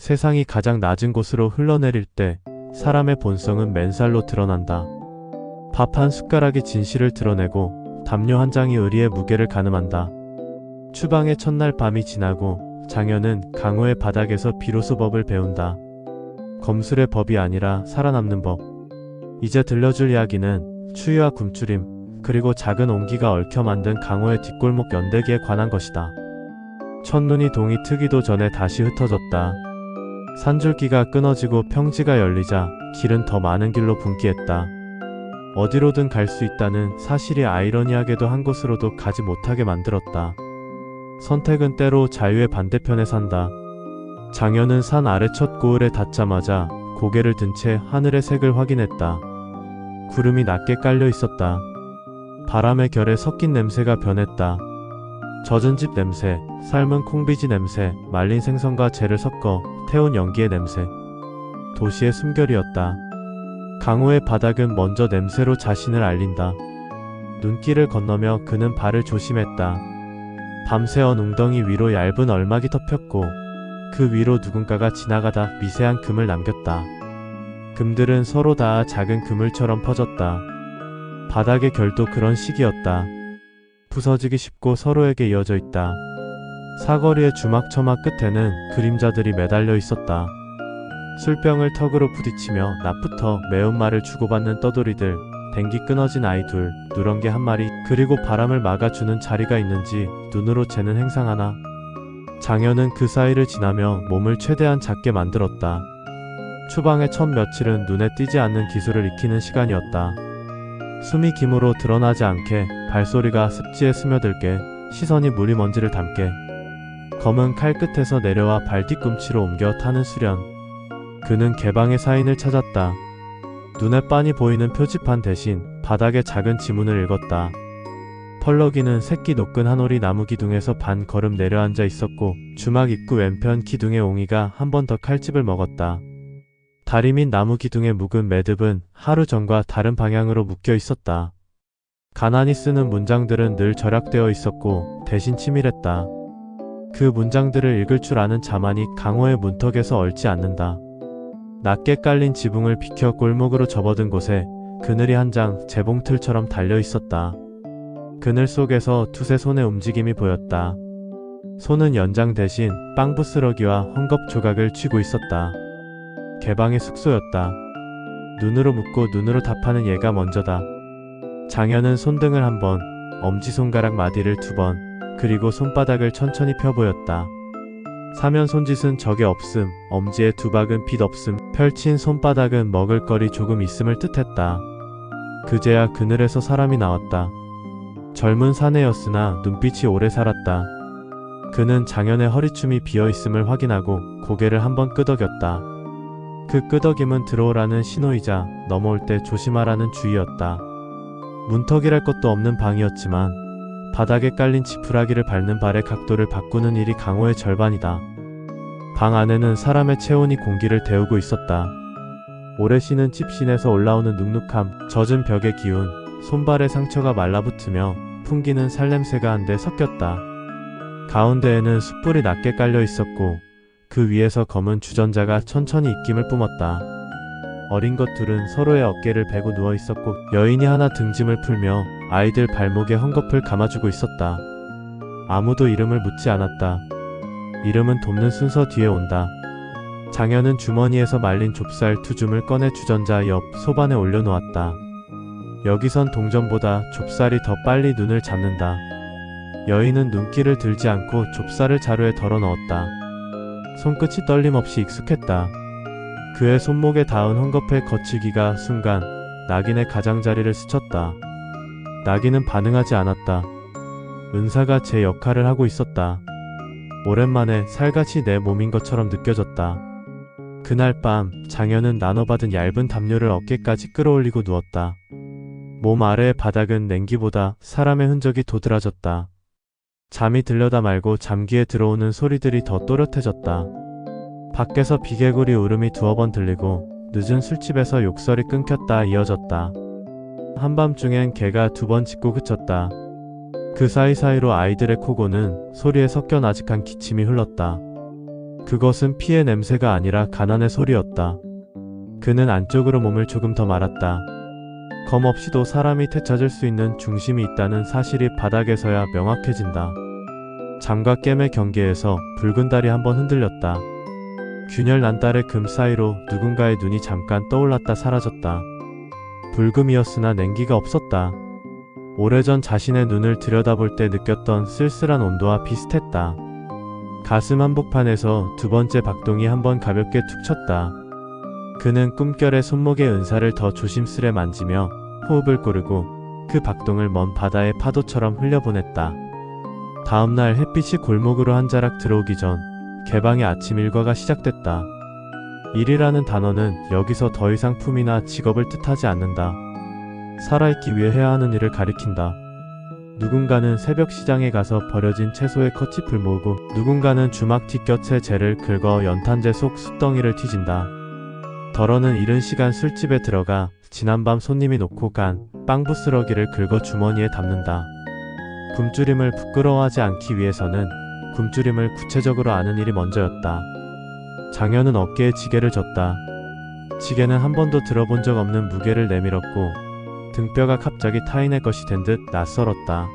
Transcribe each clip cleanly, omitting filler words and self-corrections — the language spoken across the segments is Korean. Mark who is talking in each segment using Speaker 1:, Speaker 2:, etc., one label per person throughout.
Speaker 1: 세상이 가장 낮은 곳으로 흘러내릴 때 사람의 본성은 맨살로 드러난다. 밥 한 숟가락이 진실을 드러내고 담요 한 장이 의리의 무게를 가늠한다. 추방의 첫날 밤이 지나고 장현은 강호의 바닥에서 비로소 법을 배운다. 검술의 법이 아니라 살아남는 법. 이제 들려줄 이야기는 추위와 굶주림 그리고 작은 온기가 얽혀 만든 강호의 뒷골목 연대기에 관한 것이다. 첫눈이 동이 트기도 전에 다시 흩어졌다. 산줄기가 끊어지고 평지가 열리자 길은 더 많은 길로 분기했다. 어디로든 갈 수 있다는 사실이 아이러니하게도 한 곳으로도 가지 못하게 만들었다. 선택은 때로 자유의 반대편에 산다. 장현은 산 아래 첫 고을에 닿자마자 고개를 든 채 하늘의 색을 확인했다. 구름이 낮게 깔려 있었다. 바람의 결에 섞인 냄새가 변했다. 젖은 집 냄새, 삶은 콩비지 냄새, 말린 생선과 재를 섞어 태운 연기의 냄새. 도시의 숨결이었다. 강호의 바닥은 먼저 냄새로 자신을 알린다. 눈길을 건너며 그는 발을 조심했다. 밤새 언 웅덩이 위로 얇은 얼막이 덮였고 그 위로 누군가가 지나가다 미세한 금을 남겼다. 금들은 서로 닿아 작은 그물처럼 퍼졌다. 바닥의 결도 그런 식이었다. 부서지기 쉽고 서로에게 이어져 있다. 사거리의 주막처막 끝에는 그림자들이 매달려 있었다. 술병을 턱으로 부딪히며 낮부터 매운말을 주고받는 떠돌이들, 댕기 끊어진 아이 둘, 누렁개 한 마리, 그리고 바람을 막아주는 자리가 있는지 눈으로 재는 행상 하나. 장현은 그 사이를 지나며 몸을 최대한 작게 만들었다. 추방의 첫 며칠은 눈에 띄지 않는 기술을 익히는 시간이었다. 숨이 김으로 드러나지 않게, 발소리가 습지에 스며들게, 시선이 무리먼지를 담게. 검은 칼 끝에서 내려와 발 뒤꿈치로 옮겨 타는 수련. 그는 개방의 사인을 찾았다. 눈에 빤히 보이는 표지판 대신 바닥에 작은 지문을 읽었다. 펄럭이는 새끼 노끈 한 오리 나무 기둥에서 반 걸음 내려앉아 있었고 주막 입구 왼편 기둥의 옹이가 한 번 더 칼집을 먹었다. 다리 및 나무 기둥의 묵은 매듭은 하루 전과 다른 방향으로 묶여 있었다. 가난히 쓰는 문장들은 늘 절약되어 있었고 대신 치밀했다. 그 문장들을 읽을 줄 아는 자만이 강호의 문턱에서 얽지 않는다. 낮게 깔린 지붕을 비켜 골목으로 접어든 곳에 그늘이 한 장 재봉틀처럼 달려 있었다. 그늘 속에서 두세 손의 움직임이 보였다. 손은 연장 대신 빵 부스러기와 헝겊 조각을 쥐고 있었다. 개방의 숙소였다. 눈으로 묻고 눈으로 답하는 얘가 먼저다. 장현은 손등을 한 번, 엄지손가락 마디를 두 번, 그리고 손바닥을 천천히 펴보였다. 사면 손짓은 적에 없음, 엄지의 두박은 빚 없음, 펼친 손바닥은 먹을거리 조금 있음을 뜻했다. 그제야 그늘에서 사람이 나왔다. 젊은 사내였으나 눈빛이 오래 살았다. 그는 장현의 허리춤이 비어있음을 확인하고 고개를 한번 끄덕였다. 그 끄덕임은 들어오라는 신호이자 넘어올 때 조심하라는 주의였다. 문턱이랄 것도 없는 방이었지만 바닥에 깔린 지푸라기를 밟는 발의 각도를 바꾸는 일이 강호의 절반이다. 방 안에는 사람의 체온이 공기를 데우고 있었다. 오래 쉬는 찝신에서 올라오는 눅눅함, 젖은 벽의 기운, 손발의 상처가 말라붙으며 풍기는 살냄새가 한데 섞였다. 가운데에는 숯불이 낮게 깔려 있었고 그 위에서 검은 주전자가 천천히 입김을 뿜었다. 어린 것 둘은 서로의 어깨를 베고 누워 있었고 여인이 하나 등짐을 풀며 아이들 발목에 헝겊을 감아주고 있었다. 아무도 이름을 묻지 않았다. 이름은 돕는 순서 뒤에 온다. 장현은 주머니에서 말린 좁쌀 두 줌을 꺼내 주전자 옆 소반에 올려놓았다. 여기선 동전보다 좁쌀이 더 빨리 눈을 잡는다. 여인은 눈길을 들지 않고 좁쌀을 자루에 덜어 넣었다. 손끝이 떨림없이 익숙했다. 그의 손목에 닿은 헝겊의 거치기가 순간 낙인의 가장자리를 스쳤다. 낙인은 반응하지 않았다. 은사가 제 역할을 하고 있었다. 오랜만에 살갗이 내 몸인 것처럼 느껴졌다. 그날 밤 장현은 나눠받은 얇은 담요를 어깨까지 끌어올리고 누웠다. 몸 아래의 바닥은 냉기보다 사람의 흔적이 도드라졌다. 잠이 들려다 말고 잠기에 들어오는 소리들이 더 또렷해졌다. 밖에서 비개구리 울음이 두어 번 들리고 늦은 술집에서 욕설이 끊겼다 이어졌다. 한밤중엔 개가 두 번 짖고 그쳤다. 그 사이사이로 아이들의 코고는 소리에 섞여 나직한 기침이 흘렀다. 그것은 피의 냄새가 아니라 가난의 소리였다. 그는 안쪽으로 몸을 조금 더 말았다. 검 없이도 사람이 되찾을 수 있는 중심이 있다는 사실이 바닥에서야 명확해진다. 잠과 깸의 경계에서 붉은 달이 한번 흔들렸다. 균열 난 달의 금 사이로 누군가의 눈이 잠깐 떠올랐다 사라졌다. 불금이었으나 냉기가 없었다. 오래전 자신의 눈을 들여다볼 때 느꼈던 쓸쓸한 온도와 비슷했다. 가슴 한복판에서 두 번째 박동이 한번 가볍게 툭 쳤다. 그는 꿈결에 손목의 은사를 더 조심스레 만지며 호흡을 고르고 그 박동을 먼 바다의 파도처럼 흘려보냈다. 다음날 햇빛이 골목으로 한 자락 들어오기 전 개방의 아침 일과가 시작됐다. 일이라는 단어는 여기서 더 이상 품이나 직업을 뜻하지 않는다. 살아있기 위해 해야 하는 일을 가리킨다. 누군가는 새벽 시장에 가서 버려진 채소에 컷짚을 모으고 누군가는 주막티 곁에 재를 긁어 연탄재 속 숯덩이를 튀진다. 덜어는 이른 시간 술집에 들어가 지난밤 손님이 놓고 간 빵 부스러기를 긁어 주머니에 담는다. 굶주림을 부끄러워하지 않기 위해서는 굶주림을 구체적으로 아는 일이 먼저였다. 장현은 어깨에 지게를 졌다. 지게는 한 번도 들어본 적 없는 무게를 내밀었고 등뼈가 갑자기 타인의 것이 된 듯 낯설었다.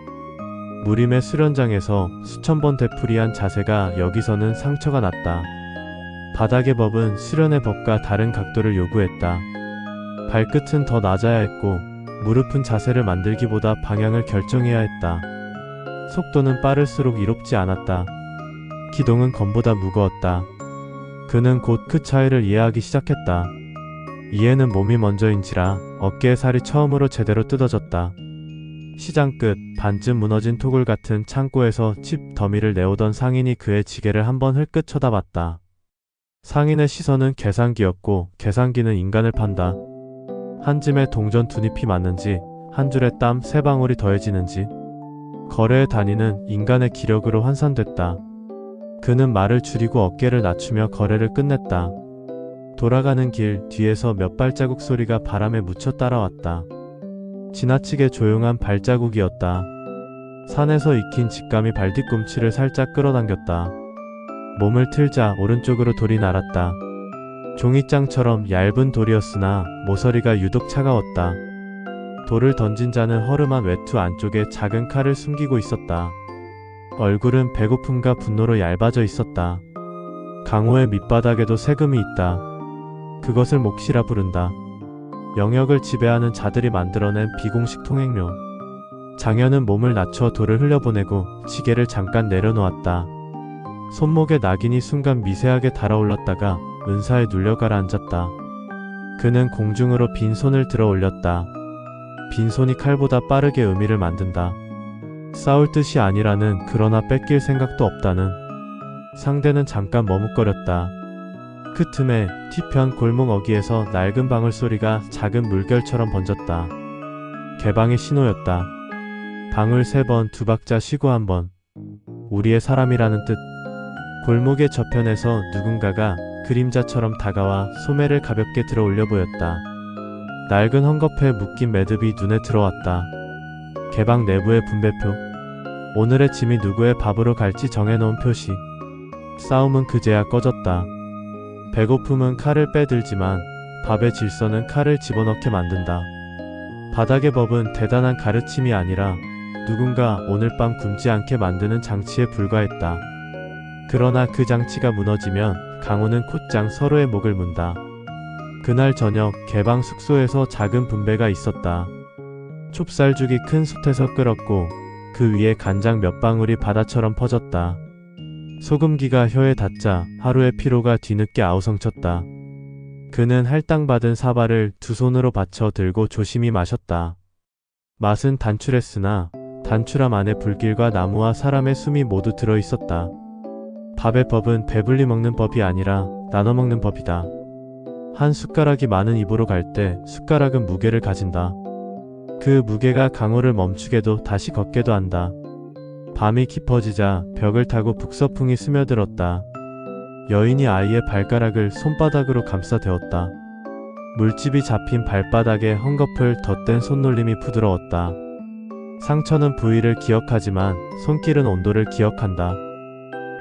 Speaker 1: 무림의 수련장에서 수천 번 되풀이한 자세가 여기서는 상처가 났다. 바닥의 법은 수련의 법과 다른 각도를 요구했다. 발끝은 더 낮아야 했고 무릎은 자세를 만들기보다 방향을 결정해야 했다. 속도는 빠를수록 이롭지 않았다. 기동은 검보다 무거웠다. 그는 곧 그 차이를 이해하기 시작했다. 이해는 몸이 먼저인지라 어깨의 살이 처음으로 제대로 뜯어졌다. 시장 끝 반쯤 무너진 토굴 같은 창고에서 칩 더미를 내오던 상인이 그의 지게를 한번 흘끗 쳐다봤다. 상인의 시선은 계산기였고 계산기는 인간을 판다. 한 짐에 동전 두 잎이 맞는지 한 줄에 땀 세 방울이 더해지는지 거래의 단위는 인간의 기력으로 환산됐다. 그는 말을 줄이고 어깨를 낮추며 거래를 끝냈다. 돌아가는 길 뒤에서 몇 발자국 소리가 바람에 묻혀 따라왔다. 지나치게 조용한 발자국이었다. 산에서 익힌 직감이 발뒤꿈치를 살짝 끌어당겼다. 몸을 틀자 오른쪽으로 돌이 날았다. 종이장처럼 얇은 돌이었으나 모서리가 유독 차가웠다. 돌을 던진 자는 허름한 외투 안쪽에 작은 칼을 숨기고 있었다. 얼굴은 배고픔과 분노로 얇아져 있었다. 강호의 밑바닥에도 세금이 있다. 그것을 몫이라 부른다. 영역을 지배하는 자들이 만들어낸 비공식 통행료. 장현은 몸을 낮춰 돌을 흘려보내고 지게를 잠깐 내려놓았다. 손목에 낙인이 순간 미세하게 달아올랐다가 은사에 눌려 가라앉았다. 그는 공중으로 빈손을 들어 올렸다. 빈손이 칼보다 빠르게 의미를 만든다. 싸울 뜻이 아니라는, 그러나 뺏길 생각도 없다는. 상대는 잠깐 머뭇거렸다. 그 틈에 뒤편 골목 어귀에서 낡은 방울 소리가 작은 물결처럼 번졌다. 개방의 신호였다. 방울 3번, 2박자 쉬고 1번. 우리의 사람이라는 뜻. 골목의 저편에서 누군가가 그림자처럼 다가와 소매를 가볍게 들어 올려 보였다. 낡은 헝겊에 묶인 매듭이 눈에 들어왔다. 개방 내부의 분배표. 오늘의 짐이 누구의 밥으로 갈지 정해놓은 표시. 싸움은 그제야 꺼졌다. 배고픔은 칼을 빼들지만 밥의 질서는 칼을 집어넣게 만든다. 바닥의 법은 대단한 가르침이 아니라 누군가 오늘 밤 굶지 않게 만드는 장치에 불과했다. 그러나 그 장치가 무너지면 강호는 곧장 서로의 목을 문다. 그날 저녁 개방 숙소에서 작은 분배가 있었다. 좁쌀죽이 큰 솥에서 끓었고 그 위에 간장 몇 방울이 바다처럼 퍼졌다. 소금기가 혀에 닿자 하루의 피로가 뒤늦게 아우성쳤다. 그는 할당받은 사발을 두 손으로 받쳐 들고 조심히 마셨다. 맛은 단출했으나 단출함 안에 불길과 나무와 사람의 숨이 모두 들어있었다. 밥의 법은 배불리 먹는 법이 아니라 나눠 먹는 법이다. 한 숟가락이 많은 입으로 갈 때 숟가락은 무게를 가진다. 그 무게가 강호를 멈추게도 다시 걷게도 한다. 밤이 깊어지자 벽을 타고 북서풍이 스며들었다. 여인이 아이의 발가락을 손바닥으로 감싸대었다. 물집이 잡힌 발바닥에 헝겊을 덧댄 손놀림이 부드러웠다. 상처는 부위를 기억하지만 손길은 온도를 기억한다.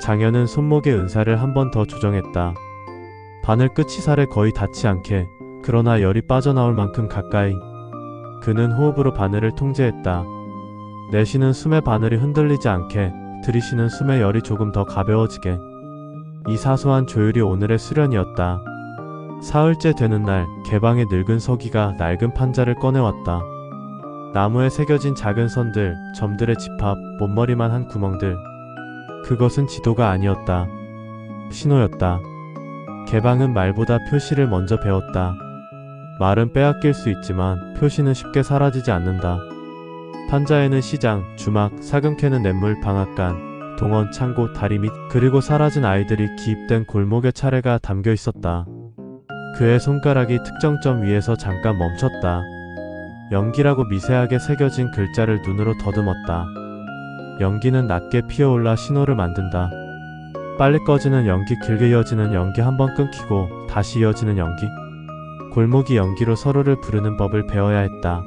Speaker 1: 장현은 손목의 은사를 한 번 더 조정했다. 바늘 끝이 살에 거의 닿지 않게, 그러나 열이 빠져나올 만큼 가까이. 그는 호흡으로 바늘을 통제했다. 내쉬는 숨에 바늘이 흔들리지 않게, 들이쉬는 숨에 열이 조금 더 가벼워지게. 이 사소한 조율이 오늘의 수련이었다. 사흘째 되는 날, 개방의 늙은 서기가 낡은 판자를 꺼내왔다. 나무에 새겨진 작은 선들, 점들의 집합, 못머리만 한 구멍들. 그것은 지도가 아니었다. 신호였다. 개방은 말보다 표시를 먼저 배웠다. 말은 빼앗길 수 있지만 표시는 쉽게 사라지지 않는다. 판자에는 시장, 주막, 사금 캐는 냇물, 방앗간, 동원, 창고, 다리 밑, 그리고 사라진 아이들이 기입된 골목의 차례가 담겨 있었다. 그의 손가락이 특정 점 위에서 잠깐 멈췄다. 연기라고 미세하게 새겨진 글자를 눈으로 더듬었다. 연기는 낮게 피어올라 신호를 만든다. 빨리 꺼지는 연기, 길게 이어지는 연기, 한번 끊기고 다시 이어지는 연기. 골목이 연기로 서로를 부르는 법을 배워야 했다.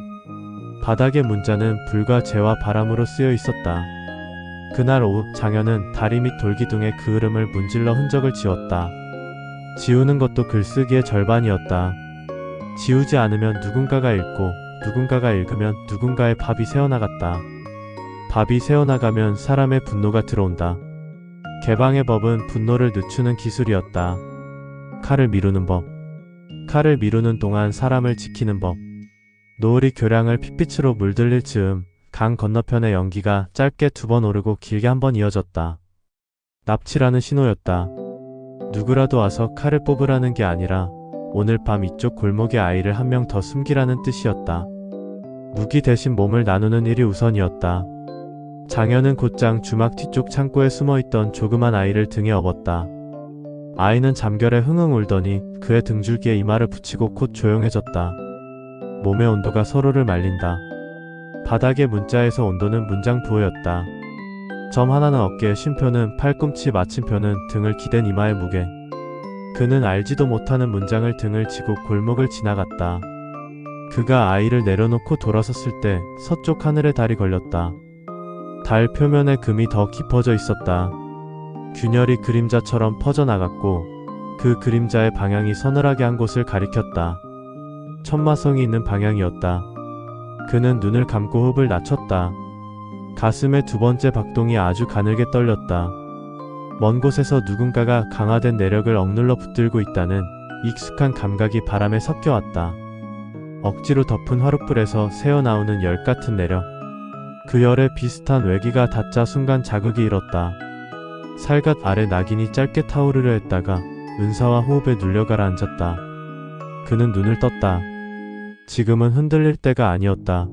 Speaker 1: 바닥의 문자는 불과 재와 바람으로 쓰여 있었다. 그날 오후 장현은 다리 밑 돌기둥에 그 흐름을 문질러 흔적을 지웠다. 지우는 것도 글쓰기의 절반이었다. 지우지 않으면 누군가가 읽고 누군가가 읽으면 누군가의 밥이 새어나갔다. 밥이 새어나가면 사람의 분노가 들어온다. 개방의 법은 분노를 늦추는 기술이었다. 칼을 미루는 법. 칼을 미루는 동안 사람을 지키는 법. 노을이 교량을 핏빛으로 물들릴 즈음 강 건너편의 연기가 짧게 2번 오르고 길게 1번 이어졌다. 납치라는 신호였다. 누구라도 와서 칼을 뽑으라는 게 아니라 오늘 밤 이쪽 골목의 아이를 한 명 더 숨기라는 뜻이었다. 무기 대신 몸을 나누는 일이 우선이었다. 장현은 곧장 주막 뒤쪽 창고에 숨어있던 조그만 아이를 등에 업었다. 아이는 잠결에 흥흥 울더니 그의 등줄기에 이마를 붙이고 곧 조용해졌다. 몸의 온도가 서로를 말린다. 바닥의 문자에서 온도는 문장부호였다. 점 하나는 어깨에 쉼표는 팔꿈치, 마침표는 등을 기댄 이마의 무게. 그는 알지도 못하는 문장을 등을 지고 골목을 지나갔다. 그가 아이를 내려놓고 돌아섰을 때 서쪽 하늘에 달이 걸렸다. 달 표면에 금이 더 깊어져 있었다. 균열이 그림자처럼 퍼져나갔고 그 그림자의 방향이 서늘하게 한 곳을 가리켰다. 천마성이 있는 방향이었다. 그는 눈을 감고 호흡을 낮췄다. 가슴의 2번째 박동이 아주 가늘게 떨렸다. 먼 곳에서 누군가가 강화된 내력을 억눌러 붙들고 있다는 익숙한 감각이 바람에 섞여왔다. 억지로 덮은 화롯불에서 새어나오는 열 같은 내력. 그 열에 비슷한 외기가 닿자 순간 자극이 일었다. 살갗 아래 낙인이 짧게 타오르려 했다가 은사와 호흡에 눌려 가라앉았다. 그는 눈을 떴다. 지금은 흔들릴 때가 아니었다.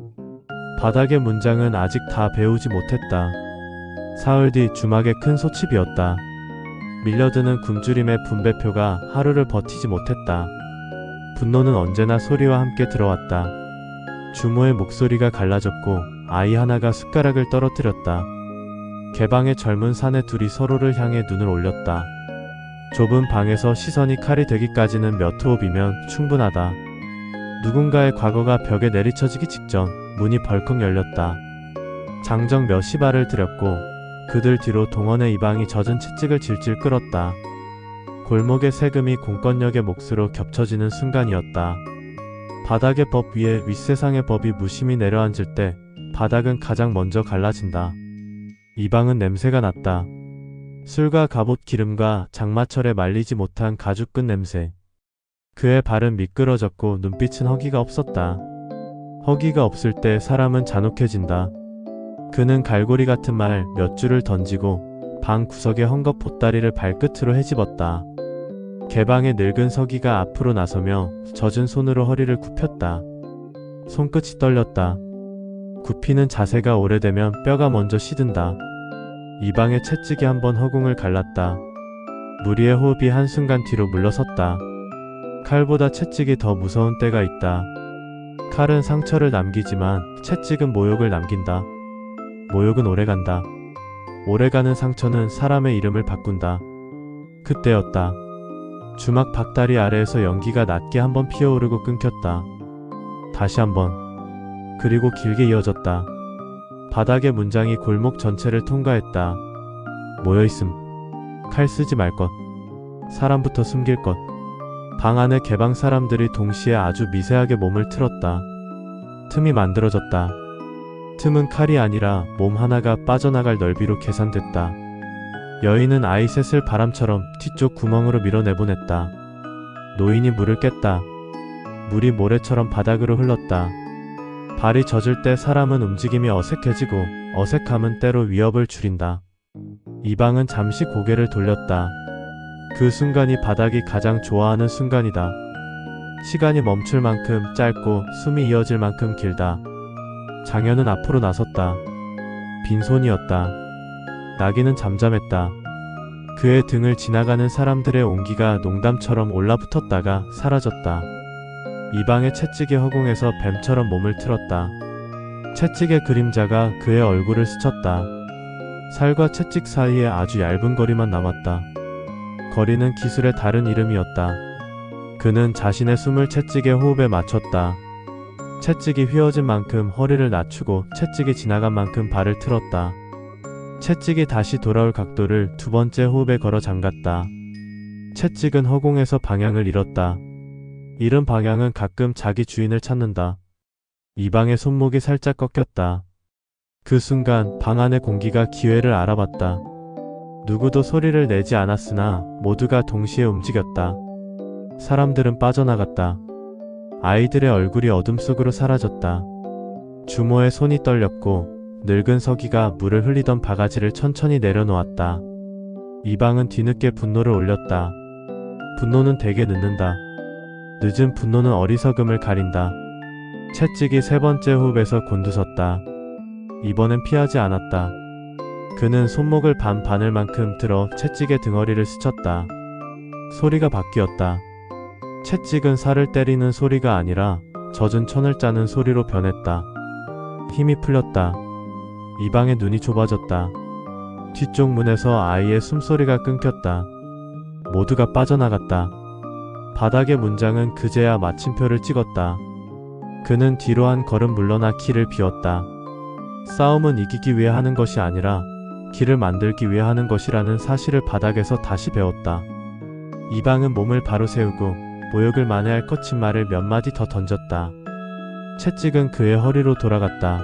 Speaker 1: 바닥의 문장은 아직 다 배우지 못했다. 사흘 뒤 주막에 큰 소치비었다. 밀려드는 굶주림의 분배표가 하루를 버티지 못했다. 분노는 언제나 소리와 함께 들어왔다. 주모의 목소리가 갈라졌고 아이 하나가 숟가락을 떨어뜨렸다. 개방의 젊은 사내 둘이 서로를 향해 눈을 올렸다. 좁은 방에서 시선이 칼이 되기까지는 몇 호흡이면 충분하다. 누군가의 과거가 벽에 내리쳐지기 직전 문이 벌컥 열렸다. 장정 몇십 알을 들였고 그들 뒤로 동원의 이방이 젖은 채찍을 질질 끌었다. 골목의 세금이 공권력의 몫으로 겹쳐지는 순간이었다. 바닥의 법 위에 윗세상의 법이 무심히 내려앉을 때 바닥은 가장 먼저 갈라진다. 이방은 냄새가 났다. 술과 갑옷 기름과 장마철에 말리지 못한 가죽끈 냄새. 그의 발은 미끄러졌고 눈빛은 허기가 없었다. 허기가 없을 때 사람은 잔혹해진다. 그는 갈고리 같은 말 몇 줄을 던지고 방 구석의 헝겊 보따리를 발끝으로 헤집었다. 개방의 늙은 서기가 앞으로 나서며 젖은 손으로 허리를 굽혔다. 손끝이 떨렸다. 굽히는 자세가 오래되면 뼈가 먼저 시든다. 이방의 채찍이 한번 허공을 갈랐다. 무리의 호흡이 한순간 뒤로 물러섰다. 칼보다 채찍이 더 무서운 때가 있다. 칼은 상처를 남기지만 채찍은 모욕을 남긴다. 모욕은 오래간다. 오래가는 상처는 사람의 이름을 바꾼다. 그때였다. 주막 박다리 아래에서 연기가 낮게 한번 피어오르고 끊겼다. 다시 한번. 그리고 길게 이어졌다. 바닥의 문장이 골목 전체를 통과했다. 모여있음. 칼 쓰지 말 것. 사람부터 숨길 것. 방 안에 개방 사람들이 동시에 아주 미세하게 몸을 틀었다. 틈이 만들어졌다. 틈은 칼이 아니라 몸 하나가 빠져나갈 넓이로 계산됐다. 여인은 아이 셋을 바람처럼 뒤쪽 구멍으로 밀어내보냈다. 노인이 물을 깼다. 물이 모래처럼 바닥으로 흘렀다. 발이 젖을 때 사람은 움직임이 어색해지고 어색함은 때로 위협을 줄인다. 이방은 잠시 고개를 돌렸다. 그 순간이 바닥이 가장 좋아하는 순간이다. 시간이 멈출 만큼 짧고 숨이 이어질 만큼 길다. 장현은 앞으로 나섰다. 빈손이었다. 나귀는 잠잠했다. 그의 등을 지나가는 사람들의 온기가 농담처럼 올라붙었다가 사라졌다. 이방의 채찍이 허공에서 뱀처럼 몸을 틀었다. 채찍의 그림자가 그의 얼굴을 스쳤다. 살과 채찍 사이에 아주 얇은 거리만 남았다. 거리는 기술의 다른 이름이었다. 그는 자신의 숨을 채찍의 호흡에 맞췄다. 채찍이 휘어진 만큼 허리를 낮추고 채찍이 지나간 만큼 발을 틀었다. 채찍이 다시 돌아올 각도를 두 번째 호흡에 걸어 잠갔다. 채찍은 허공에서 방향을 잃었다. 잃은 방향은 가끔 자기 주인을 찾는다. 이방의 손목이 살짝 꺾였다. 그 순간 방 안의 공기가 기회를 알아봤다. 누구도 소리를 내지 않았으나 모두가 동시에 움직였다. 사람들은 빠져나갔다. 아이들의 얼굴이 어둠 속으로 사라졌다. 주모의 손이 떨렸고 늙은 서기가 물을 흘리던 바가지를 천천히 내려놓았다. 이방은 뒤늦게 분노를 올렸다. 분노는 대개 늦는다. 늦은 분노는 어리석음을 가린다. 채찍이 세 번째 호흡에서 곤두섰다. 이번엔 피하지 않았다. 그는 손목을 반 바늘만큼 들어 채찍의 등허리를 스쳤다. 소리가 바뀌었다. 채찍은 살을 때리는 소리가 아니라 젖은 천을 짜는 소리로 변했다. 힘이 풀렸다. 이방의 눈이 좁아졌다. 뒤쪽 문에서 아이의 숨소리가 끊겼다. 모두가 빠져나갔다. 바닥의 문장은 그제야 마침표를 찍었다. 그는 뒤로 한 걸음 물러나 길을 비웠다. 싸움은 이기기 위해 하는 것이 아니라 길을 만들기 위해 하는 것이라는 사실을 바닥에서 다시 배웠다. 이방은 몸을 바로 세우고 모욕을 만회할 거친말을 몇 마디 더 던졌다. 채찍은 그의 허리로 돌아갔다.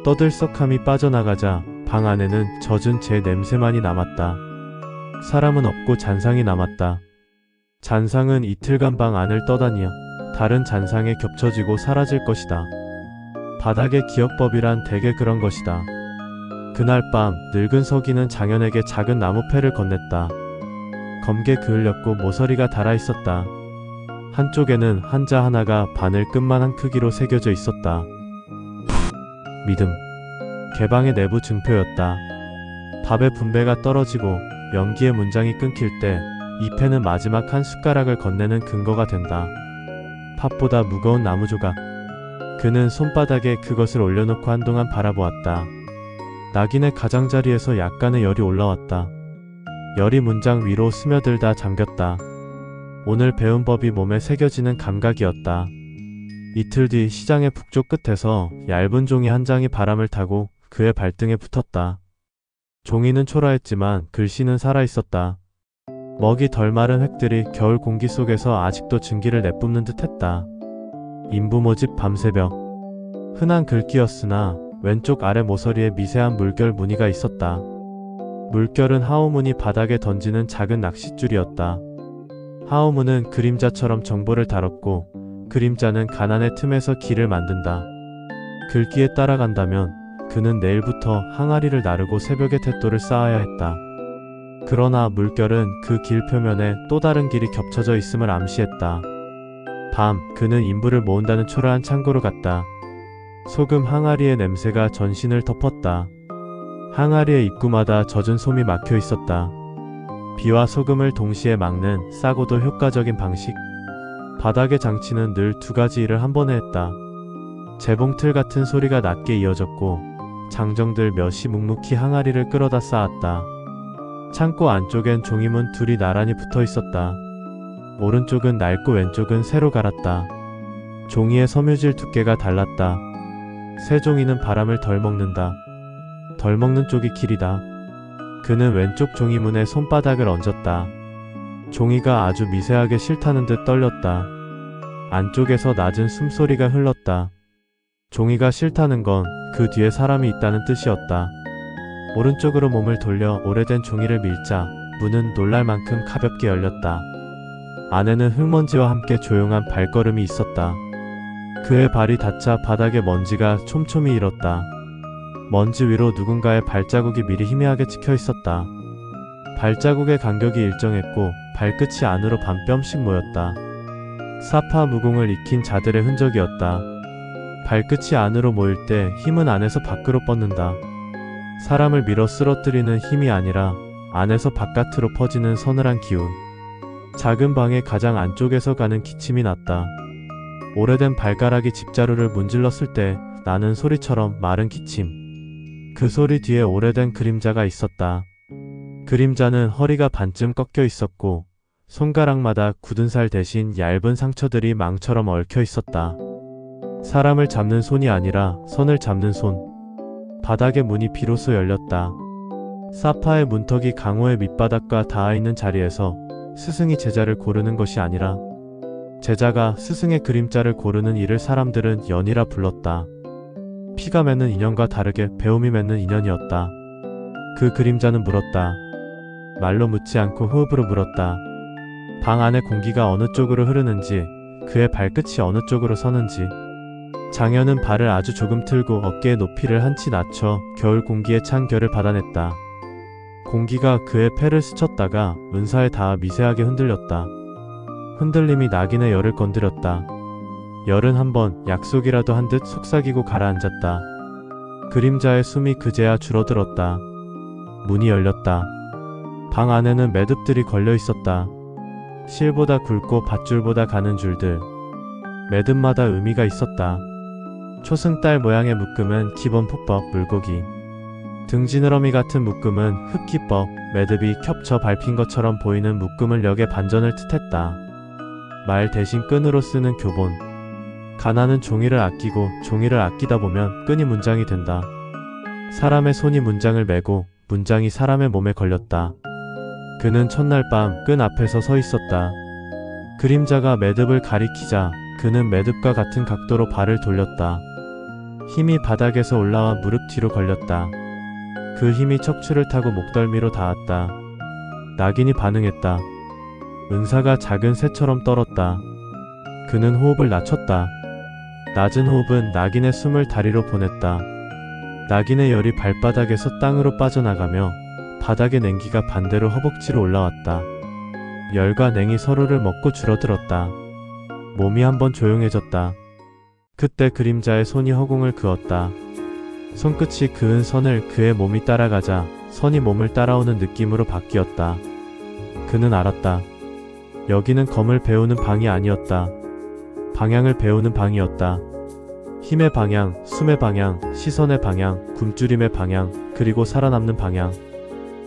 Speaker 1: 떠들썩함이 빠져나가자 방 안에는 젖은 제 냄새만이 남았다. 사람은 없고 잔상이 남았다. 잔상은 이틀간 방 안을 떠다니어 다른 잔상에 겹쳐지고 사라질 것이다. 바닥의 기억법이란 대개 그런 것이다. 그날 밤 늙은 서기는 장현에게 작은 나무패를 건넸다. 검게 그을렸고 모서리가 달아있었다. 한쪽에는 한자 하나가 바늘 끝만한 크기로 새겨져 있었다. 믿음. 개방의 내부 증표였다. 밥의 분배가 떨어지고 연기의 문장이 끊길 때 이 패는 마지막 한 숟가락을 건네는 근거가 된다. 팥보다 무거운 나무 조각. 그는 손바닥에 그것을 올려놓고 한동안 바라보았다. 낙인의 가장자리에서 약간의 열이 올라왔다. 열이 문장 위로 스며들다 잠겼다. 오늘 배운 법이 몸에 새겨지는 감각이었다. 이틀 뒤 시장의 북쪽 끝에서 얇은 종이 한 장이 바람을 타고 그의 발등에 붙었다. 종이는 초라했지만 글씨는 살아있었다. 먹이 덜 마른 획들이 겨울 공기 속에서 아직도 증기를 내뿜는 듯했다. 인부 모집 밤새벽. 흔한 글귀였으나 왼쪽 아래 모서리에 미세한 물결 무늬가 있었다. 물결은 하오문이 바닥에 던지는 작은 낚싯줄이었다. 하오문은 그림자처럼 정보를 다뤘고 그림자는 가난의 틈에서 길을 만든다. 글귀에 따라간다면 그는 내일부터 항아리를 나르고 새벽에 탯돌을 쌓아야 했다. 그러나 물결은 그 길 표면에 또 다른 길이 겹쳐져 있음을 암시했다. 밤, 그는 인부를 모은다는 초라한 창고로 갔다. 소금 항아리의 냄새가 전신을 덮었다. 항아리의 입구마다 젖은 솜이 막혀 있었다. 비와 소금을 동시에 막는 싸고도 효과적인 방식. 바닥의 장치는 늘 두 가지 일을 한 번에 했다. 재봉틀 같은 소리가 낮게 이어졌고 장정들 몇이 묵묵히 항아리를 끌어다 쌓았다. 창고 안쪽엔 종이문 둘이 나란히 붙어 있었다. 오른쪽은 낡고 왼쪽은 새로 갈았다. 종이의 섬유질 두께가 달랐다. 새 종이는 바람을 덜 먹는다. 덜 먹는 쪽이 길이다. 그는 왼쪽 종이문에 손바닥을 얹었다. 종이가 아주 미세하게 싫다는 듯 떨렸다. 안쪽에서 낮은 숨소리가 흘렀다. 종이가 싫다는 건 그 뒤에 사람이 있다는 뜻이었다. 오른쪽으로 몸을 돌려 오래된 종이를 밀자 문은 놀랄 만큼 가볍게 열렸다. 안에는 흙먼지와 함께 조용한 발걸음이 있었다. 그의 발이 닿자 바닥에 먼지가 촘촘히 일었다. 먼지 위로 누군가의 발자국이 미리 희미하게 찍혀 있었다. 발자국의 간격이 일정했고 발끝이 안으로 반 뼘씩 모였다. 사파 무공을 익힌 자들의 흔적이었다. 발끝이 안으로 모일 때 힘은 안에서 밖으로 뻗는다. 사람을 밀어 쓰러뜨리는 힘이 아니라 안에서 바깥으로 퍼지는 서늘한 기운. 작은 방의 가장 안쪽에서 가는 기침이 났다. 오래된 발가락이 집자루를 문질렀을 때 나는 소리처럼 마른 기침. 그 소리 뒤에 오래된 그림자가 있었다. 그림자는 허리가 반쯤 꺾여 있었고 손가락마다 굳은 살 대신 얇은 상처들이 망처럼 얽혀 있었다. 사람을 잡는 손이 아니라 선을 잡는 손. 바닥의 문이 비로소 열렸다. 사파의 문턱이 강호의 밑바닥과 닿아있는 자리에서 스승이 제자를 고르는 것이 아니라 제자가 스승의 그림자를 고르는 일을 사람들은 연이라 불렀다. 피가 맺는 인연과 다르게 배움이 맺는 인연이었다. 그 그림자는 물었다. 말로 묻지 않고 호흡으로 물었다. 방 안의 공기가 어느 쪽으로 흐르는지, 그의 발끝이 어느 쪽으로 서는지. 장현은 발을 아주 조금 틀고 어깨의 높이를 한치 낮춰 겨울 공기에 찬 결을 받아냈다. 공기가 그의 폐를 스쳤다가 은사에 닿아 미세하게 흔들렸다. 흔들림이 낙인의 열을 건드렸다. 열은 한번 약속이라도 한 듯 속삭이고 가라앉았다. 그림자의 숨이 그제야 줄어들었다. 문이 열렸다. 방 안에는 매듭들이 걸려 있었다. 실보다 굵고 밧줄보다 가는 줄들. 매듭마다 의미가 있었다. 초승달 모양의 묶음은 기본 포법 물고기. 등지느러미 같은 묶음은 흙기법, 매듭이 겹쳐 밟힌 것처럼 보이는 묶음을 역의 반전을 뜻했다. 말 대신 끈으로 쓰는 교본. 가나는 종이를 아끼고 종이를 아끼다 보면 끈이 문장이 된다. 사람의 손이 문장을 메고 문장이 사람의 몸에 걸렸다. 그는 첫날 밤 끈 앞에서 서 있었다. 그림자가 매듭을 가리키자 그는 매듭과 같은 각도로 발을 돌렸다. 힘이 바닥에서 올라와 무릎 뒤로 걸렸다. 그 힘이 척추를 타고 목덜미로 닿았다. 낙인이 반응했다. 은사가 작은 새처럼 떨었다. 그는 호흡을 낮췄다. 낮은 호흡은 낙인의 숨을 다리로 보냈다. 낙인의 열이 발바닥에서 땅으로 빠져나가며 바닥의 냉기가 반대로 허벅지로 올라왔다. 열과 냉이 서로를 먹고 줄어들었다. 몸이 한번 조용해졌다. 그때 그림자의 손이 허공을 그었다. 손끝이 그은 선을 그의 몸이 따라가자 선이 몸을 따라오는 느낌으로 바뀌었다. 그는 알았다. 여기는 검을 배우는 방이 아니었다. 방향을 배우는 방이었다. 힘의 방향, 숨의 방향, 시선의 방향, 굶주림의 방향, 그리고 살아남는 방향.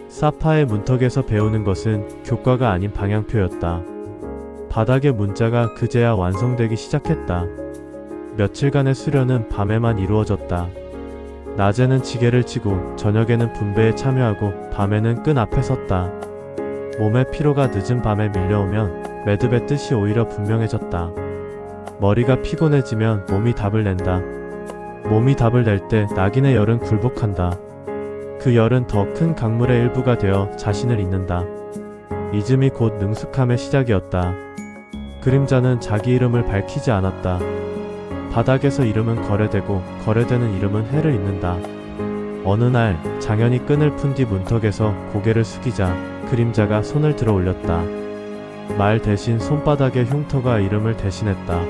Speaker 1: 사파의 문턱에서 배우는 것은 교과가 아닌 방향표였다. 바닥의 문자가 그제야 완성되기 시작했다. 며칠간의 수련은 밤에만 이루어졌다. 낮에는 지게를 치고 저녁에는 분배에 참여하고 밤에는 끈 앞에 섰다. 몸의 피로가 늦은 밤에 밀려오면 매듭의 뜻이 오히려 분명해졌다. 머리가 피곤해지면 몸이 답을 낸다. 몸이 답을 낼 때 낙인의 열은 굴복한다. 그 열은 더 큰 강물의 일부가 되어 자신을 잇는다. 잊음이 곧 능숙함의 시작이었다. 그림자는 자기 이름을 밝히지 않았다. 바닥에서 이름은 거래되고 거래되는 이름은 해를 잇는다. 어느 날 장현이 끈을 푼 뒤 문턱에서 고개를 숙이자 그림자가 손을 들어 올렸다. 말 대신 손바닥에 흉터가 이름을 대신했다.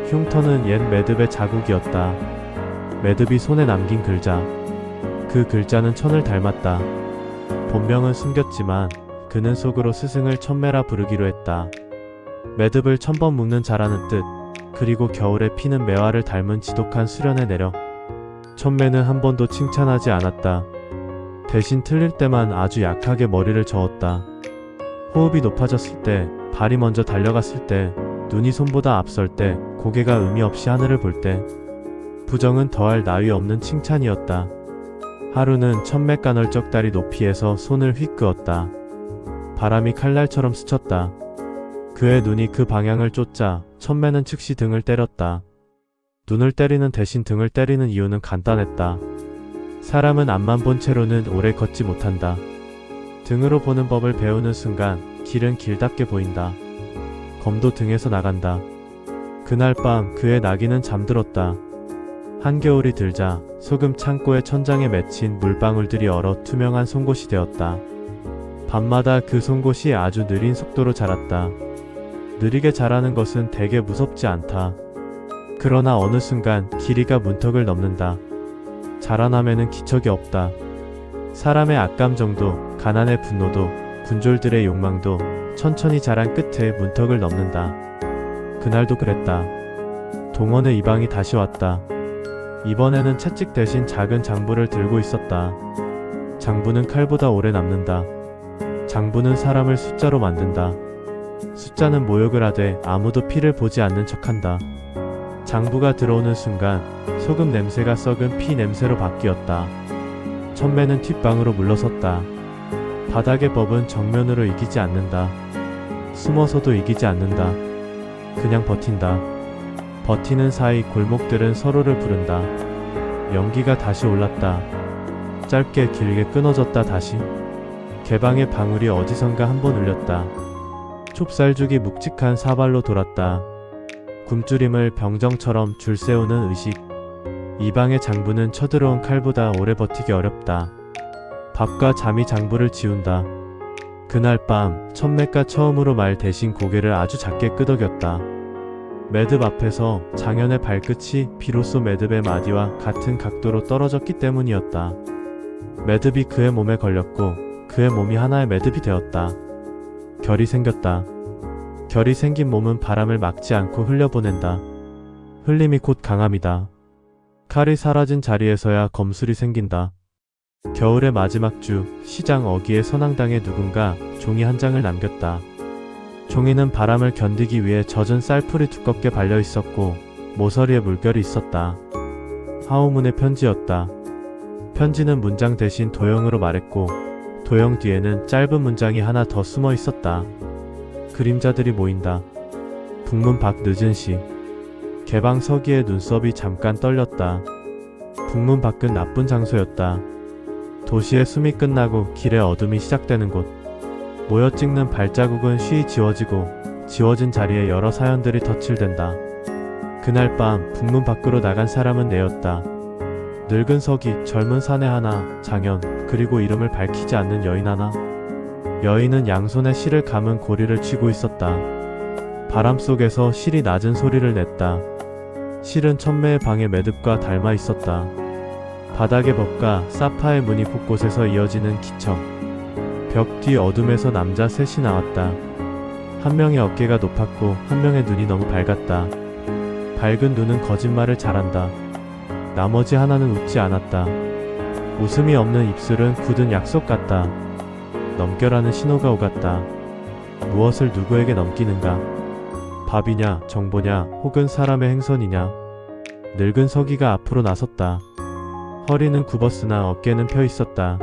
Speaker 1: 흉터는 옛 매듭의 자국이었다. 매듭이 손에 남긴 글자. 그 글자는 천을 닮았다. 본명은 숨겼지만 그는 속으로 스승을 천매라 부르기로 했다. 매듭을 1000번 묶는 자라는 뜻. 그리고 겨울에 피는 매화를 닮은 지독한 수련의 내력. 천매는 한 번도 칭찬하지 않았다. 대신 틀릴 때만 아주 약하게 머리를 저었다. 호흡이 높아졌을 때, 발이 먼저 달려갔을 때, 눈이 손보다 앞설 때, 고개가 의미 없이 하늘을 볼 때. 부정은 더할 나위 없는 칭찬이었다. 하루는 천맥가 널쩍다리 높이에서 손을 휙 그었다. 바람이 칼날처럼 스쳤다. 그의 눈이 그 방향을 쫓자 천매는 즉시 등을 때렸다. 눈을 때리는 대신 등을 때리는 이유는 간단했다. 사람은 앞만 본 채로는 오래 걷지 못한다. 등으로 보는 법을 배우는 순간 길은 길답게 보인다. 검도 등에서 나간다. 그날 밤 그의 나귀는 잠들었다. 한겨울이 들자 소금 창고의 천장에 맺힌 물방울들이 얼어 투명한 송곳이 되었다. 밤마다 그 송곳이 아주 느린 속도로 자랐다. 느리게 자라는 것은 되게 무섭지 않다. 그러나 어느 순간 길이가 문턱을 넘는다. 자라남에는 기척이 없다. 사람의 악감정도, 가난의 분노도, 군졸들의 욕망도 천천히 자란 끝에 문턱을 넘는다. 그날도 그랬다. 동원의 이방이 다시 왔다. 이번에는 채찍 대신 작은 장부를 들고 있었다. 장부는 칼보다 오래 남는다. 장부는 사람을 숫자로 만든다. 숫자는 모욕을 하되 아무도 피를 보지 않는 척한다. 장부가 들어오는 순간 소금 냄새가 썩은 피 냄새로 바뀌었다. 천매는 뒷방으로 물러섰다. 바닥의 법은 정면으로 이기지 않는다. 숨어서도 이기지 않는다. 그냥 버틴다. 버티는 사이 골목들은 서로를 부른다. 연기가 다시 올랐다. 짧게 길게 끊어졌다 다시. 개방의 방울이 어디선가 한 번 울렸다. 좁쌀죽이 묵직한 사발로 돌았다. 굶주림을 병정처럼 줄 세우는 의식. 이방의 장부는 쳐들어온 칼보다 오래 버티기 어렵다. 밥과 잠이 장부를 지운다. 그날 밤 천매가 처음으로 말 대신 고개를 아주 작게 끄덕였다. 매듭 앞에서 장현의 발끝이 비로소 매듭의 마디와 같은 각도로 떨어졌기 때문이었다. 매듭이 그의 몸에 걸렸고 그의 몸이 하나의 매듭이 되었다. 결이 생겼다. 결이 생긴 몸은 바람을 막지 않고 흘려보낸다. 흘림이 곧 강함이다. 칼이 사라진 자리에서야 검술이 생긴다. 겨울의 마지막 주, 시장 어귀의 선앙당에 누군가 종이 한 장을 남겼다. 종이는 바람을 견디기 위해 젖은 쌀풀이 두껍게 발려 있었고 모서리에 물결이 있었다. 하오문의 편지였다. 편지는 문장 대신 도형으로 말했고 도형 뒤에는 짧은 문장이 하나 더 숨어 있었다. 그림자들이 모인다. 북문 밖 늦은 시. 개방 서기의 눈썹이 잠깐 떨렸다. 북문 밖은 나쁜 장소였다. 도시의 숨이 끝나고 길의 어둠이 시작되는 곳. 모여 찍는 발자국은 쉬이 지워지고 지워진 자리에 여러 사연들이 덧칠된다. 그날 밤 북문 밖으로 나간 사람은 내였다. 늙은 서기, 젊은 사내 하나, 장현, 그리고 이름을 밝히지 않는 여인 하나. 여인은 양손에 실을 감은 고리를 쥐고 있었다. 바람 속에서 실이 낮은 소리를 냈다. 실은 천매의 방의 매듭과 닮아 있었다. 바닥의 법과 사파의 무늬 곳곳에서 이어지는 기척. 벽 뒤 어둠에서 남자 셋이 나왔다. 한 명의 어깨가 높았고 한 명의 눈이 너무 밝았다. 밝은 눈은 거짓말을 잘한다. 나머지 하나는 웃지 않았다. 웃음이 없는 입술은 굳은 약속 같다. 넘겨라는 신호가 오갔다. 무엇을 누구에게 넘기는가? 밥이냐, 정보냐, 혹은 사람의 행선이냐? 늙은 서기가 앞으로 나섰다. 허리는 굽었으나 어깨는 펴 있었다.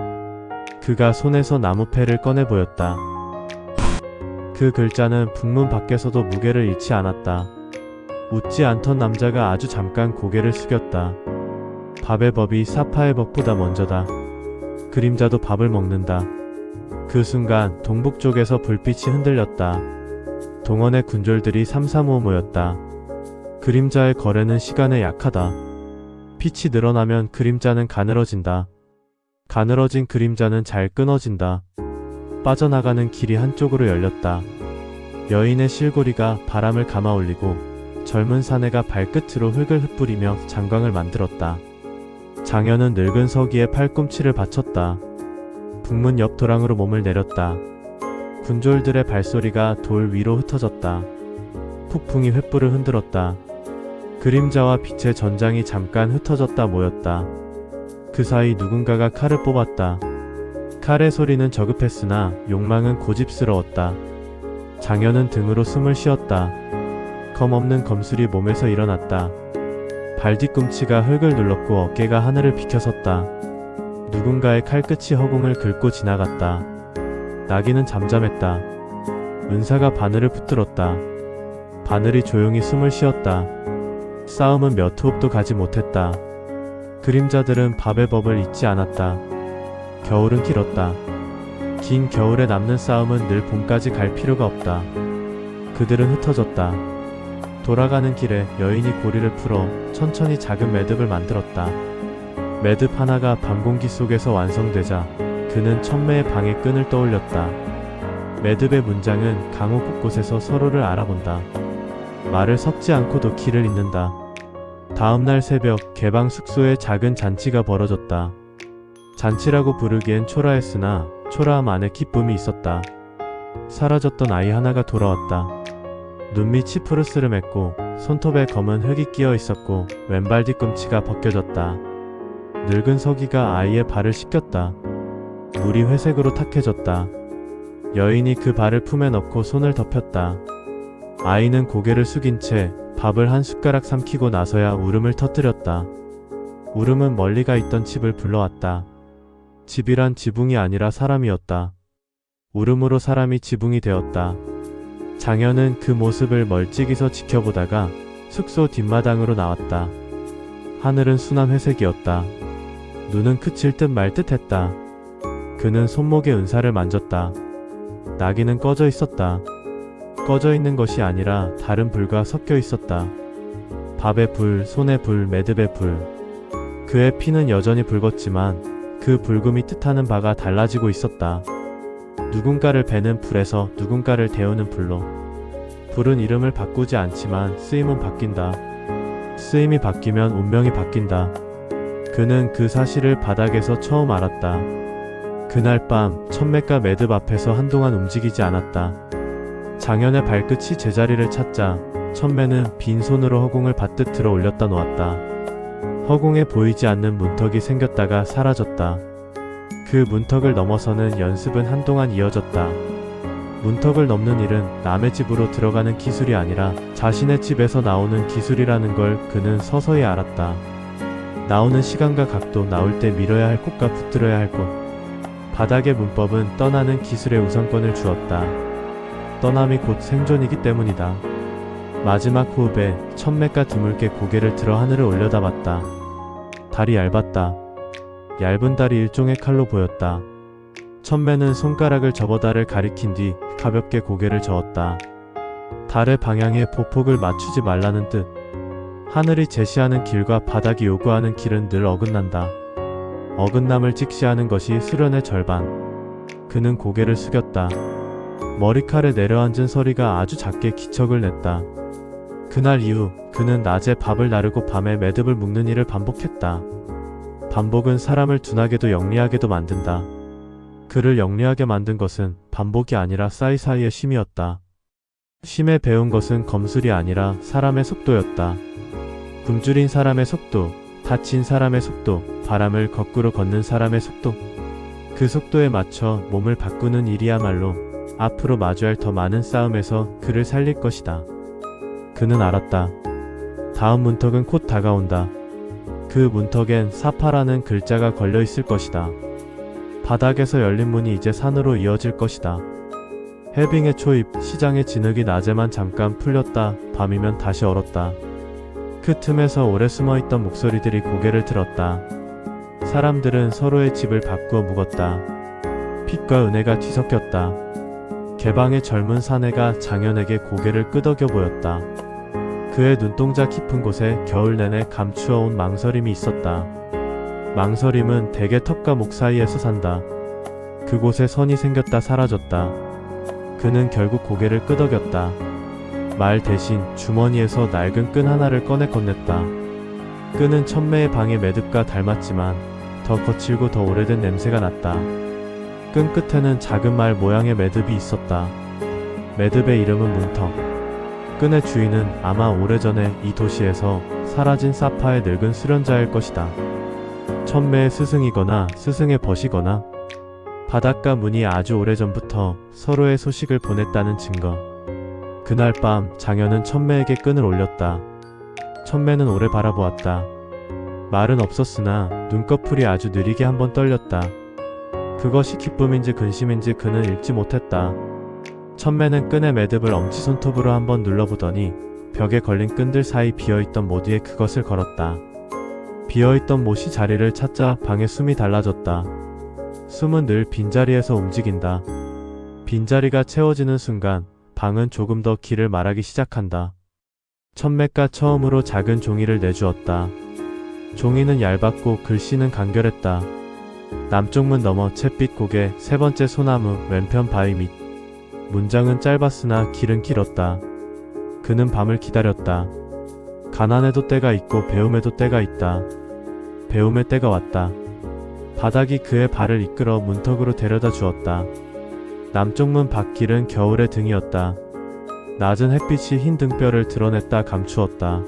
Speaker 1: 그가 손에서 나무패를 꺼내 보였다. 그 글자는 북문 밖에서도 무게를 잃지 않았다. 웃지 않던 남자가 아주 잠깐 고개를 숙였다. 밥의 법이 사파의 법보다 먼저다. 그림자도 밥을 먹는다. 그 순간 동북 쪽에서 불빛이 흔들렸다. 동원의 군졸들이 삼삼오오 모였다. 그림자의 거래는 시간에 약하다. 빛이 늘어나면 그림자는 가늘어진다. 가늘어진 그림자는 잘 끊어진다. 빠져나가는 길이 한쪽으로 열렸다. 여인의 실고리가 바람을 감아올리고 젊은 사내가 발끝으로 흙을 흩뿌리며 장광을 만들었다. 장현은 늙은 서기의 팔꿈치를 받쳤다. 북문 옆 도랑으로 몸을 내렸다. 군졸들의 발소리가 돌 위로 흩어졌다. 폭풍이 횃불을 흔들었다. 그림자와 빛의 전장이 잠깐 흩어졌다 모였다. 그 사이 누군가가 칼을 뽑았다. 칼의 소리는 저급했으나 욕망은 고집스러웠다. 장현은 등으로 숨을 쉬었다. 검없는 검술이 몸에서 일어났다. 발 뒤꿈치가 흙을 눌렀고 어깨가 하늘을 비켜섰다. 누군가의 칼끝이 허공을 긁고 지나갔다. 나귀는 잠잠했다. 은사가 바늘을 붙들었다. 바늘이 조용히 숨을 쉬었다. 싸움은 몇 호흡도 가지 못했다. 그림자들은 밥의 법을 잊지 않았다. 겨울은 길었다. 긴 겨울에 남는 싸움은 늘 봄까지 갈 필요가 없다. 그들은 흩어졌다. 돌아가는 길에 여인이 고리를 풀어 천천히 작은 매듭을 만들었다. 매듭 하나가 밤 공기 속에서 완성되자 그는 천매의 방의 끈을 떠올렸다. 매듭의 문장은 강호 곳곳에서 서로를 알아본다. 말을 섞지 않고도 길을 잇는다. 다음날 새벽 개방 숙소에 작은 잔치가 벌어졌다. 잔치라고 부르기엔 초라했으나 초라함 안에 기쁨이 있었다. 사라졌던 아이 하나가 돌아왔다. 눈밑이 푸르스름했고 손톱에 검은 흙이 끼어 있었고 왼발 뒤꿈치가 벗겨졌다. 늙은 서기가 아이의 발을 씻겼다. 물이 회색으로 탁해졌다. 여인이 그 발을 품에 넣고 손을 덮였다. 아이는 고개를 숙인 채 밥을 한 숟가락 삼키고 나서야 울음을 터뜨렸다. 울음은 멀리가 있던 집을 불러왔다. 집이란 지붕이 아니라 사람이었다. 울음으로 사람이 지붕이 되었다. 장현은 그 모습을 멀찍이서 지켜보다가 숙소 뒷마당으로 나왔다. 하늘은 순한 회색이었다. 눈은 그칠 듯 말 듯 했다. 그는 손목에 은사를 만졌다. 나귀는 꺼져 있었다. 꺼져 있는 것이 아니라 다른 불과 섞여 있었다. 밥의 불, 손의 불, 매듭의 불. 그의 피는 여전히 붉었지만 그 붉음이 뜻하는 바가 달라지고 있었다. 누군가를 베는 불에서 누군가를 데우는 불로. 불은 이름을 바꾸지 않지만 쓰임은 바뀐다. 쓰임이 바뀌면 운명이 바뀐다. 그는 그 사실을 바닥에서 처음 알았다. 그날 밤 천매가 매듭 앞에서 한동안 움직이지 않았다. 장현의 발끝이 제자리를 찾자 천매는 빈손으로 허공을 받듯 들어 올렸다 놓았다. 허공에 보이지 않는 문턱이 생겼다가 사라졌다. 그 문턱을 넘어서는 연습은 한동안 이어졌다. 문턱을 넘는 일은 남의 집으로 들어가는 기술이 아니라 자신의 집에서 나오는 기술이라는 걸 그는 서서히 알았다. 나오는 시간과 각도, 나올 때 밀어야 할 곳과 붙들어야 할 곳. 바닥의 문법은 떠나는 기술에 우선권을 주었다. 떠남이 곧 생존이기 때문이다. 마지막 호흡에 천매가 드물게 고개를 들어 하늘을 올려다봤다. 달이 얇았다. 얇은 달이 일종의 칼로 보였다. 천매는 손가락을 접어 달을 가리킨 뒤 가볍게 고개를 저었다. 달의 방향에 보폭을 맞추지 말라는 뜻. 하늘이 제시하는 길과 바닥이 요구하는 길은 늘 어긋난다. 어긋남을 직시하는 것이 수련의 절반. 그는 고개를 숙였다. 머리칼에 내려앉은 서리가 아주 작게 기척을 냈다. 그날 이후 그는 낮에 밥을 나르고 밤에 매듭을 묶는 일을 반복했다. 반복은 사람을 둔하게도 영리하게도 만든다. 그를 영리하게 만든 것은 반복이 아니라 사이사이의 쉼이었다. 쉼에 배운 것은 검술이 아니라 사람의 속도였다. 굶주린 사람의 속도, 다친 사람의 속도, 바람을 거꾸로 걷는 사람의 속도. 그 속도에 맞춰 몸을 바꾸는 일이야말로 앞으로 마주할 더 많은 싸움에서 그를 살릴 것이다. 그는 알았다. 다음 문턱은 곧 다가온다. 그 문턱엔 사파라는 글자가 걸려 있을 것이다. 바닥에서 열린 문이 이제 산으로 이어질 것이다. 해빙의 초입, 시장의 진흙이 낮에만 잠깐 풀렸다. 밤이면 다시 얼었다. 그 틈에서 오래 숨어있던 목소리들이 고개를 들었다. 사람들은 서로의 집을 바꾸어 묵었다. 빛과 은혜가 뒤섞였다. 개방의 젊은 사내가 장현에게 고개를 끄덕여 보였다. 그의 눈동자 깊은 곳에 겨울 내내 감추어온 망설임이 있었다. 망설임은 대개 턱과 목 사이에서 산다. 그곳에 선이 생겼다 사라졌다. 그는 결국 고개를 끄덕였다. 말 대신 주머니에서 낡은 끈 하나를 꺼내 건넸다. 끈은 천매의 방의 매듭과 닮았지만 더 거칠고 더 오래된 냄새가 났다. 끈 끝에는 작은 말 모양의 매듭이 있었다. 매듭의 이름은 문턱. 끈의 주인은 아마 오래전에 이 도시에서 사라진 사파의 늙은 수련자일 것이다. 천매의 스승이거나 스승의 벗이거나 바닥과 문이 아주 오래전부터 서로의 소식을 보냈다는 증거. 그날 밤 장현은 천매에게 끈을 올렸다. 천매는 오래 바라보았다. 말은 없었으나 눈꺼풀이 아주 느리게 한번 떨렸다. 그것이 기쁨인지 근심인지 그는 읽지 못했다. 천매는 끈의 매듭을 엄지손톱으로 한번 눌러보더니 벽에 걸린 끈들 사이 비어있던 못 위에 그것을 걸었다. 비어있던 못이 자리를 찾자 방에 숨이 달라졌다. 숨은 늘 빈자리에서 움직인다. 빈자리가 채워지는 순간 방은 조금 더 길을 말하기 시작한다. 천매가 처음으로 작은 종이를 내주었다. 종이는 얇았고 글씨는 간결했다. 남쪽 문 너머 잿빛 고개 세 번째 소나무 왼편 바위 밑. 문장은 짧았으나 길은 길었다. 그는 밤을 기다렸다. 가난에도 때가 있고 배움에도 때가 있다. 배움의 때가 왔다. 바닥이 그의 발을 이끌어 문턱으로 데려다 주었다. 남쪽 문 밖길은 겨울의 등이었다. 낮은 햇빛이 흰 등뼈를 드러냈다 감추었다.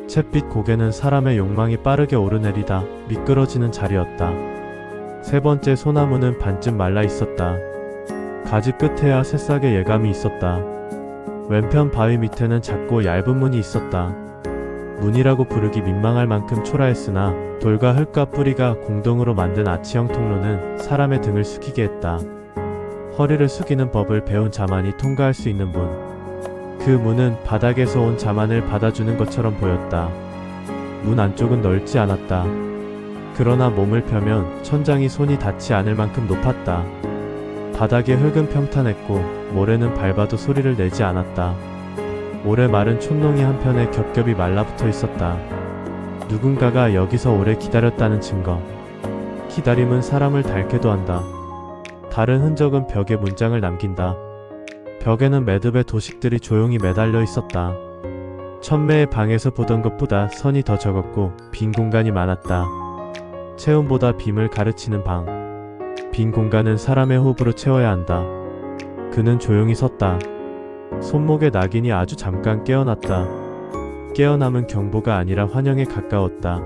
Speaker 1: 잿빛 고개는 사람의 욕망이 빠르게 오르내리다 미끄러지는 자리였다. 세 번째 소나무는 반쯤 말라 있었다. 가지 끝에야 새싹의 예감이 있었다. 왼편 바위 밑에는 작고 얇은 문이 있었다. 문이라고 부르기 민망할 만큼 초라했으나 돌과 흙과 뿌리가 공동으로 만든 아치형 통로는 사람의 등을 숙이게 했다. 허리를 숙이는 법을 배운 자만이 통과할 수 있는 문. 그 문은 바닥에서 온 자만을 받아주는 것처럼 보였다. 문 안쪽은 넓지 않았다. 그러나 몸을 펴면 천장이 손이 닿지 않을 만큼 높았다. 바닥의 흙은 평탄했고 모래는 밟아도 소리를 내지 않았다. 오래 마른 촛농이 한편에 겹겹이 말라붙어 있었다. 누군가가 여기서 오래 기다렸다는 증거. 기다림은 사람을 닳게도 한다. 다른 흔적은 벽에 문장을 남긴다. 벽에는 매듭의 도식들이 조용히 매달려 있었다. 천매의 방에서 보던 것보다 선이 더 적었고 빈 공간이 많았다. 체온보다 빔을 가르치는 방. 빈 공간은 사람의 호흡으로 채워야 한다. 그는 조용히 섰다. 손목에 낙인이 아주 잠깐 깨어났다. 깨어남은 경보가 아니라 환영에 가까웠다.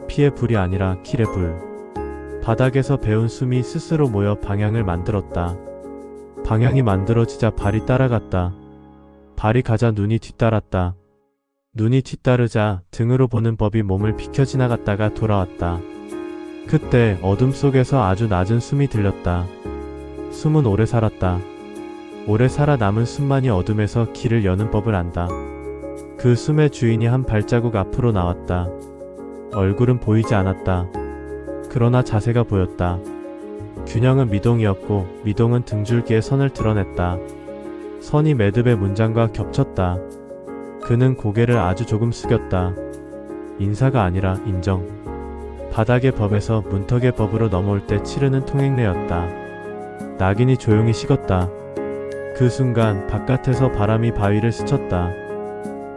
Speaker 1: 피의 불이 아니라 길의 불. 바닥에서 배운 숨이 스스로 모여 방향을 만들었다. 방향이 만들어지자 발이 따라갔다. 발이 가자 눈이 뒤따랐다. 눈이 뒤따르자 등으로 보는 법이 몸을 비켜 지나갔다가 돌아왔다. 그때 어둠 속에서 아주 낮은 숨이 들렸다. 숨은 오래 살았다. 오래 살아남은 숨만이 어둠에서 길을 여는 법을 안다. 그 숨의 주인이 한 발자국 앞으로 나왔다. 얼굴은 보이지 않았다. 그러나 자세가 보였다. 균형은 미동이었고 미동은 등줄기에 선을 드러냈다. 선이 매듭의 문장과 겹쳤다. 그는 고개를 아주 조금 숙였다. 인사가 아니라 인정. 바닥의 법에서 문턱의 법으로 넘어올 때 치르는 통행례였다. 낙인이 조용히 식었다. 그 순간 바깥에서 바람이 바위를 스쳤다.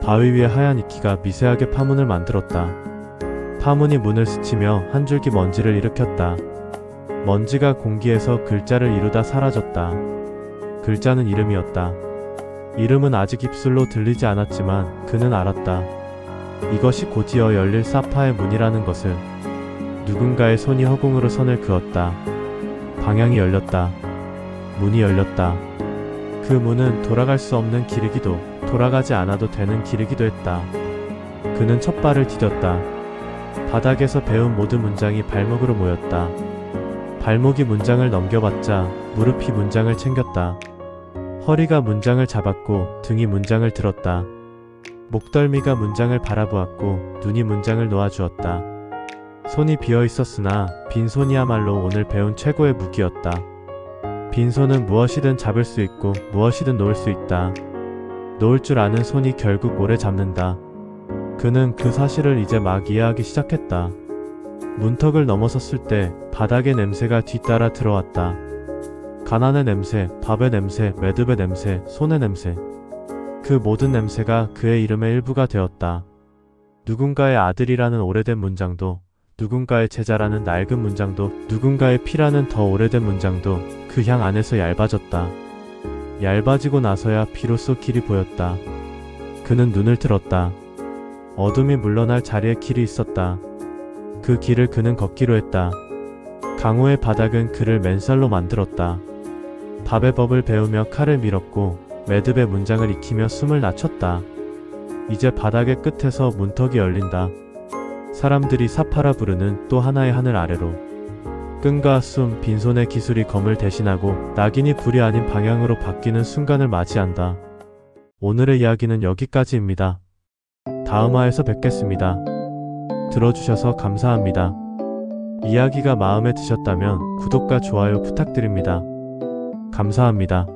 Speaker 1: 바위 위에 하얀 이끼가 미세하게 파문을 만들었다. 파문이 문을 스치며 한 줄기 먼지를 일으켰다. 먼지가 공기에서 글자를 이루다 사라졌다. 글자는 이름이었다. 이름은 아직 입술로 들리지 않았지만 그는 알았다. 이것이 곧이어 열릴 사파의 문이라는 것을. 누군가의 손이 허공으로 선을 그었다. 방향이 열렸다. 문이 열렸다. 그 문은 돌아갈 수 없는 길이기도 돌아가지 않아도 되는 길이기도 했다. 그는 첫 발을 디뎠다. 바닥에서 배운 모든 문장이 발목으로 모였다. 발목이 문장을 넘겨받자 무릎이 문장을 챙겼다. 허리가 문장을 잡았고 등이 문장을 들었다. 목덜미가 문장을 바라보았고 눈이 문장을 놓아주었다. 손이 비어 있었으나 빈손이야말로 오늘 배운 최고의 무기였다. 빈손은 무엇이든 잡을 수 있고 무엇이든 놓을 수 있다. 놓을 줄 아는 손이 결국 오래 잡는다. 그는 그 사실을 이제 막 이해하기 시작했다. 문턱을 넘어섰을 때 바닥의 냄새가 뒤따라 들어왔다. 가난의 냄새, 밥의 냄새, 매듭의 냄새, 손의 냄새. 그 모든 냄새가 그의 이름의 일부가 되었다. 누군가의 아들이라는 오래된 문장도, 누군가의 제자라는 낡은 문장도, 누군가의 피라는 더 오래된 문장도 그 향 안에서 얇아졌다. 얇아지고 나서야 비로소 길이 보였다. 그는 눈을 들었다. 어둠이 물러날 자리에 길이 있었다. 그 길을 그는 걷기로 했다. 강호의 바닥은 그를 맨살로 만들었다. 밥의 법을 배우며 칼을 밀었고 매듭의 문장을 익히며 숨을 낮췄다. 이제 바닥의 끝에서 문턱이 열린다. 사람들이 사파라 부르는 또 하나의 하늘 아래로. 끈과 숨, 빈손의 기술이 검을 대신하고 낙인이 불이 아닌 방향으로 바뀌는 순간을 맞이한다. 오늘의 이야기는 여기까지입니다. 다음 화에서 뵙겠습니다. 들어주셔서 감사합니다. 이야기가 마음에 드셨다면 구독과 좋아요 부탁드립니다. 감사합니다.